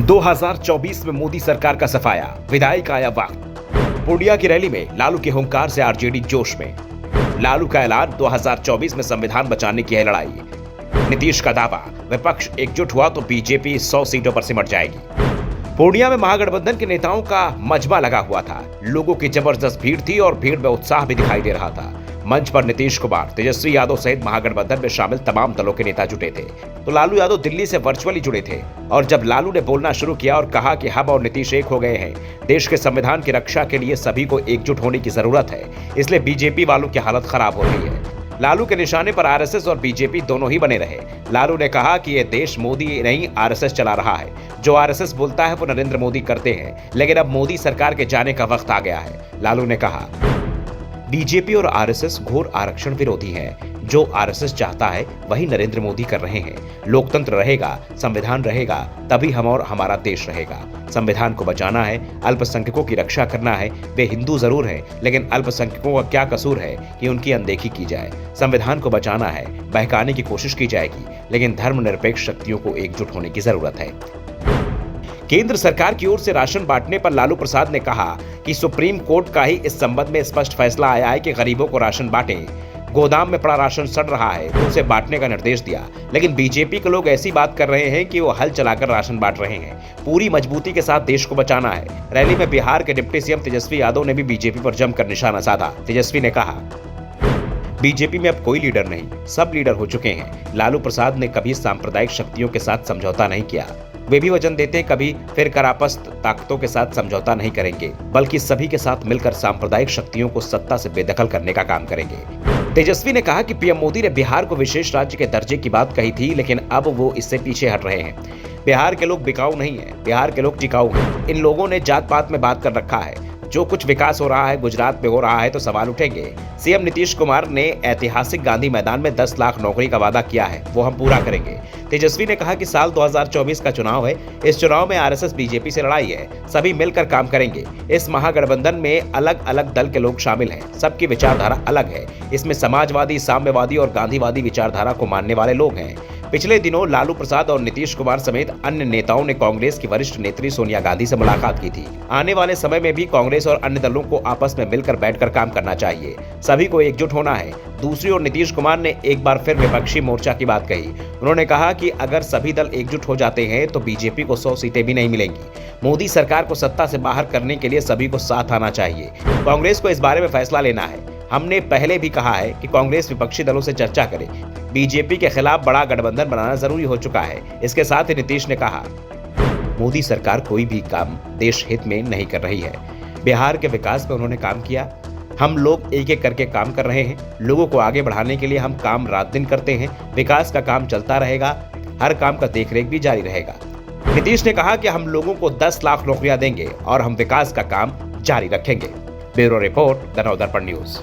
2024 में मोदी सरकार का सफाया, विदाई का आया वक्त। पूर्णिया की रैली में लालू के हुंकार से आरजेडी जोश में। लालू का ऐलान, 2024 में संविधान बचाने की है लड़ाई। नीतीश का दावा, विपक्ष एकजुट हुआ तो बीजेपी 100 सीटों पर सिमट जाएगी। पूर्णिया में महागठबंधन के नेताओं का मजमा लगा हुआ था। लोगों की जबरदस्त भीड़ थी और भीड़ में उत्साह भी दिखाई दे रहा था। मंच पर नीतीश कुमार, तेजस्वी यादव सहित महागठबंधन में शामिल तमाम दलों के नेता जुटे थे। तो लालू यादव दिल्ली से वर्चुअली जुड़े थे और जब लालू ने बोलना शुरू किया और कहा कि हम और नीतीश एक हो गए हैं, देश के संविधान की रक्षा के लिए सभी को एकजुट होने की जरूरत है, इसलिए बीजेपी वालों की हालत खराब हो रही है। लालू के निशाने पर आरएसएस और बीजेपी दोनों ही बने रहे। लालू ने कहा कि यह देश मोदी नहीं आरएसएस चला रहा है। जो आरएसएस बोलता है वो नरेंद्र मोदी करते हैं, लेकिन अब मोदी सरकार के जाने का वक्त आ गया है। लालू ने कहा, बीजेपी और आरएसएस घोर आरक्षण विरोधी हैं। जो आरएसएस चाहता है वही नरेंद्र मोदी कर रहे हैं। लोकतंत्र रहेगा, संविधान रहेगा, तभी हम और हमारा देश रहेगा। संविधान को बचाना है, अल्पसंख्यकों की रक्षा करना है। वे हिंदू जरूर हैं, लेकिन अल्पसंख्यकों का क्या कसूर है कि उनकी अनदेखी की जाए। संविधान को बचाना है, बहकाने की कोशिश की जाएगी, लेकिन धर्मनिरपेक्ष शक्तियों को एकजुट होने की जरूरत है। केंद्र सरकार की ओर से राशन बांटने पर लालू प्रसाद ने कहा कि सुप्रीम कोर्ट का ही इस संबंध में स्पष्ट फैसला आया है कि गरीबों को राशन बांटें। गोदाम में पड़ा राशन सड़ रहा है तो उसे बांटने का निर्देश दिया, लेकिन बीजेपी के लोग ऐसी बात कर रहे हैं कि वो हल चलाकर राशन बांट रहे हैं। पूरी मजबूती के साथ देश को बचाना है। रैली में बिहार के डिप्टी सीएम तेजस्वी यादव ने भी बीजेपी पर जमकर निशाना साधा। तेजस्वी ने कहा, बीजेपी में अब कोई लीडर नहीं, सब लीडर हो चुके हैं। लालू प्रसाद ने कभी सांप्रदायिक शक्तियों के साथ समझौता नहीं किया। वे भी वचन देते कभी फिर करापस्त ताकतों के साथ समझौता नहीं करेंगे, बल्कि सभी के साथ मिलकर सांप्रदायिक शक्तियों को सत्ता से बेदखल करने का काम करेंगे। तेजस्वी ने कहा कि पीएम मोदी ने बिहार को विशेष राज्य के दर्जे की बात कही थी, लेकिन अब वो इससे पीछे हट रहे हैं। बिहार के लोग बिकाऊ नहीं है, बिहार के लोग टिकाऊ हैं। इन लोगों ने जात पात में बात कर रखा है। जो कुछ विकास हो रहा है गुजरात में हो रहा है तो सवाल उठेंगे। सीएम नीतीश कुमार ने ऐतिहासिक गांधी मैदान में 10 लाख नौकरी का वादा किया है, वो हम पूरा करेंगे। तेजस्वी ने कहा कि साल 2024 का चुनाव है। इस चुनाव में आरएसएस बीजेपी से लड़ाई है, सभी मिलकर काम करेंगे। इस महागठबंधन में अलग अलग दल के लोग शामिल हैं, सबकी विचारधारा अलग है। इसमें समाजवादी, साम्यवादी और गांधीवादी विचारधारा को मानने वाले लोग हैं। पिछले दिनों लालू प्रसाद और नीतीश कुमार समेत अन्य नेताओं ने कांग्रेस की वरिष्ठ नेत्री सोनिया गांधी से मुलाकात की थी। आने वाले समय में भी कांग्रेस और अन्य दलों को आपस में मिलकर बैठकर काम करना चाहिए। सभी को एकजुट होना है। दूसरी ओर नीतीश कुमार ने एक बार फिर विपक्षी मोर्चा की बात कही। उन्होंने कहा कि अगर सभी दल एकजुट हो जाते हैं तो बीजेपी को 100 सीटें भी नहीं मिलेंगी। मोदी सरकार को सत्ता से बाहर करने के लिए सभी को साथ आना चाहिए। कांग्रेस को इस बारे में फैसला लेना है। हमने पहले भी कहा है कि कांग्रेस विपक्षी दलों से चर्चा करे। बीजेपी के खिलाफ बड़ा गठबंधन बनाना जरूरी हो चुका है। इसके साथ ही नीतीश ने कहा, मोदी सरकार कोई भी काम देश हित में नहीं कर रही है। बिहार के विकास में उन्होंने काम किया। हम लोग एक एक करके काम कर रहे हैं। लोगों को आगे बढ़ाने के लिए हम काम रात दिन करते हैं। विकास का काम चलता रहेगा, हर काम का देखरेख भी जारी रहेगा। नीतीश ने कहा कि हम लोगों को 10 लाख नौकरियां देंगे और हम विकास का काम जारी रखेंगे। Bureau report, the Navdarpan news.